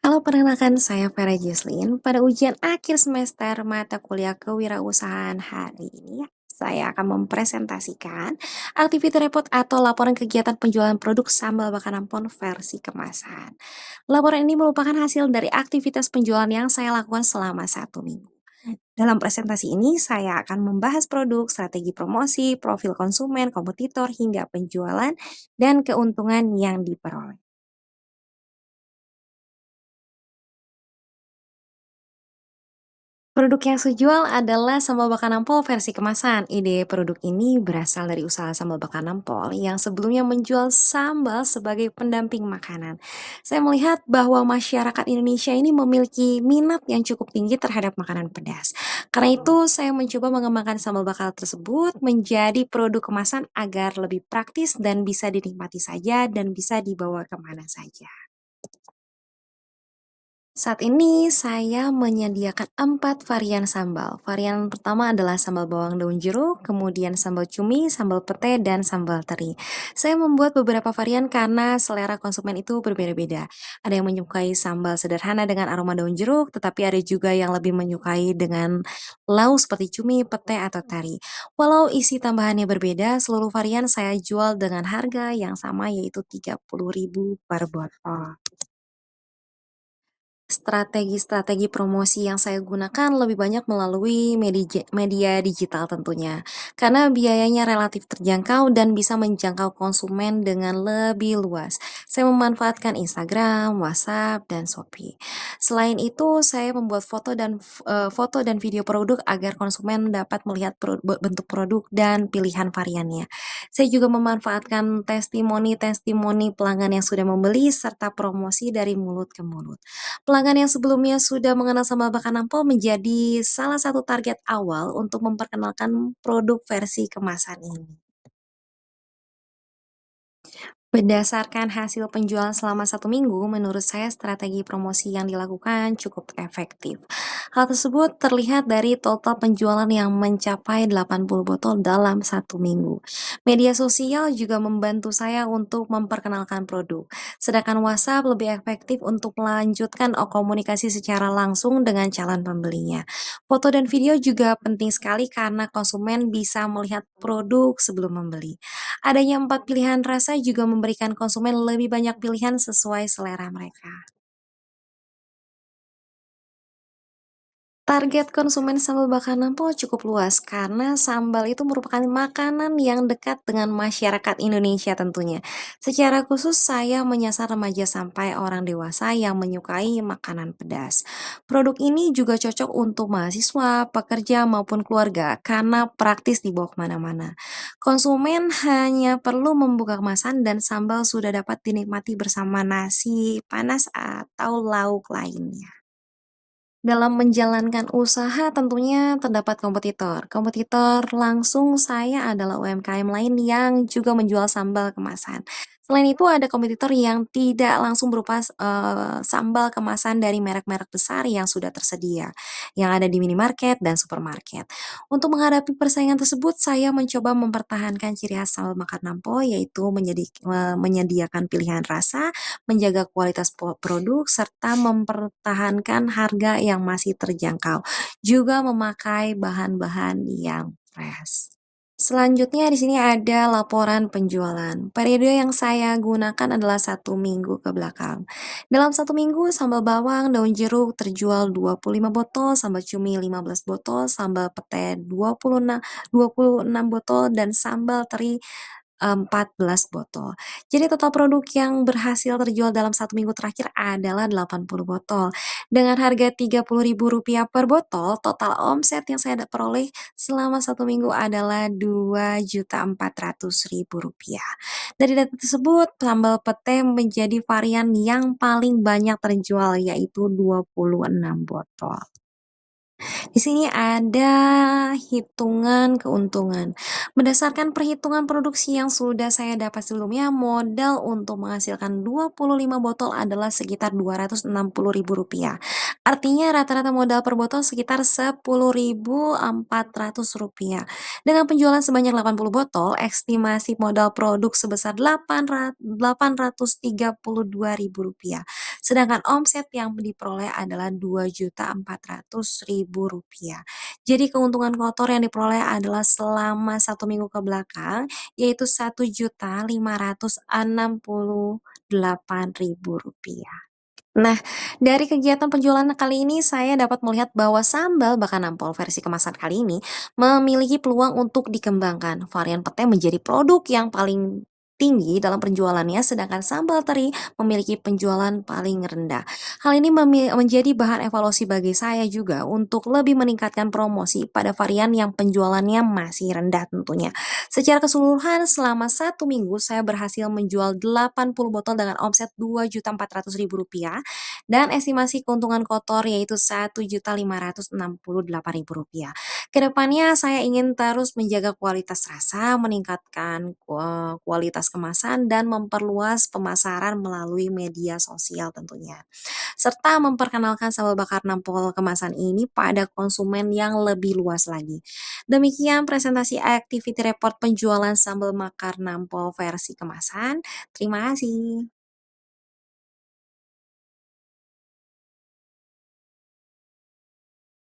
Halo, perkenalkan saya Vera Jesslyn. Pada ujian akhir semester mata kuliah kewirausahaan hari ini, saya akan mempresentasikan aktivitas repot atau laporan kegiatan penjualan produk sambal Bakaran Pon versi kemasan. Laporan ini merupakan hasil dari aktivitas penjualan yang saya lakukan selama 1 minggu. Dalam presentasi ini, saya akan membahas produk, strategi promosi, profil konsumen, kompetitor, hingga penjualan, dan keuntungan yang diperoleh. Produk yang sejual adalah sambal baka nampol versi kemasan. Ide produk ini berasal dari usaha sambal baka nampol yang sebelumnya menjual sambal sebagai pendamping makanan. Saya melihat bahwa masyarakat Indonesia ini memiliki minat yang cukup tinggi terhadap makanan pedas. Karena itu, saya mencoba mengembangkan sambal bakar tersebut menjadi produk kemasan agar lebih praktis dan bisa dinikmati saja dan bisa dibawa kemana saja. Saat ini saya menyediakan 4 varian sambal. Varian pertama adalah sambal bawang daun jeruk, kemudian sambal cumi, sambal pete, dan sambal teri. Saya membuat beberapa varian karena selera konsumen itu berbeda-beda. Ada yang menyukai sambal sederhana dengan aroma daun jeruk, tetapi ada juga yang lebih menyukai dengan lauk seperti cumi, pete, atau teri. Walau isi tambahannya berbeda, seluruh varian saya jual dengan harga yang sama, yaitu 30.000 per botol. Strategi-strategi promosi yang saya gunakan lebih banyak melalui media digital tentunya, karena biayanya relatif terjangkau dan bisa menjangkau konsumen dengan lebih luas. Saya memanfaatkan Instagram, WhatsApp, dan Shopee. Selain itu, saya membuat foto dan video produk agar konsumen dapat melihat bentuk produk dan pilihan variannya. Saya juga memanfaatkan testimoni-testimoni pelanggan yang sudah membeli serta promosi dari mulut ke mulut. Pelanggan yang sebelumnya sudah mengenal sambal baka nampol menjadi salah satu target awal untuk memperkenalkan produk versi kemasan ini. Berdasarkan hasil penjualan selama 1 minggu, menurut saya strategi promosi yang dilakukan cukup efektif. Hal tersebut terlihat dari total penjualan yang mencapai 80 botol dalam 1 minggu. Media sosial juga membantu saya untuk memperkenalkan produk, sedangkan WhatsApp lebih efektif untuk melanjutkan komunikasi secara langsung dengan calon pembelinya. Foto dan video juga penting sekali karena konsumen bisa melihat produk sebelum membeli. Adanya 4 pilihan rasa juga memberikan konsumen lebih banyak pilihan sesuai selera mereka. Target konsumen sambal bakar Nampol cukup luas karena sambal itu merupakan makanan yang dekat dengan masyarakat Indonesia tentunya. Secara khusus saya menyasar remaja sampai orang dewasa yang menyukai makanan pedas. Produk ini juga cocok untuk mahasiswa, pekerja maupun keluarga karena praktis dibawa kemana-mana. Konsumen hanya perlu membuka kemasan dan sambal sudah dapat dinikmati bersama nasi panas atau lauk lainnya. Dalam menjalankan usaha tentunya terdapat kompetitor. Kompetitor langsung saya adalah UMKM lain yang juga menjual sambal kemasan. Selain itu ada kompetitor yang tidak langsung berupa sambal kemasan dari merek-merek besar yang sudah tersedia, yang ada di minimarket dan supermarket. Untuk menghadapi persaingan tersebut, saya mencoba mempertahankan ciri khas sambal bakar Nampo, yaitu menyediakan pilihan rasa, menjaga kualitas produk, serta mempertahankan harga yang masih terjangkau, juga memakai bahan-bahan yang fresh. Selanjutnya di sini ada laporan penjualan. Periode yang saya gunakan adalah 1 minggu ke belakang. Dalam 1 minggu, sambal bawang, daun jeruk terjual 25 botol, sambal cumi 15 botol, sambal pete 26 botol, dan sambal teri 14 botol. Jadi total produk yang berhasil terjual dalam 1 minggu terakhir adalah 80 botol. Dengan harga Rp30.000 per botol, total omset yang saya peroleh selama 1 minggu adalah Rp2.400.000. Dari data tersebut, sambal pete menjadi varian yang paling banyak terjual, yaitu 26 botol. Di sini ada hitungan keuntungan. Berdasarkan perhitungan produksi yang sudah saya dapat sebelumnya, modal untuk menghasilkan 25 botol adalah sekitar Rp260.000. Artinya rata-rata modal per botol sekitar Rp10.400. Dengan penjualan sebanyak 80 botol, estimasi modal produk sebesar Rp832.000. Sedangkan omset yang diperoleh adalah Rp2.400.000. Jadi keuntungan kotor yang diperoleh adalah selama 1 minggu ke belakang, yaitu Rp1.568.000. Nah, dari kegiatan penjualan kali ini saya dapat melihat bahwa sambal baka nampol versi kemasan kali ini memiliki peluang untuk dikembangkan. Varian pete menjadi produk yang paling tinggi dalam penjualannya, sedangkan sambal teri memiliki penjualan paling rendah. Hal ini menjadi bahan evaluasi bagi saya juga untuk lebih meningkatkan promosi pada varian yang penjualannya masih rendah tentunya. Secara keseluruhan, selama 1 minggu saya berhasil menjual 80 botol dengan omset Rp2.400.000 dan estimasi keuntungan kotor yaitu Rp1.568.000. Kedepannya saya ingin terus menjaga kualitas rasa, meningkatkan kualitas kemasan dan memperluas pemasaran melalui media sosial tentunya. Serta memperkenalkan sambal bakar nampol kemasan ini pada konsumen yang lebih luas lagi. Demikian presentasi activity report penjualan sambal bakar nampol versi kemasan. Terima kasih.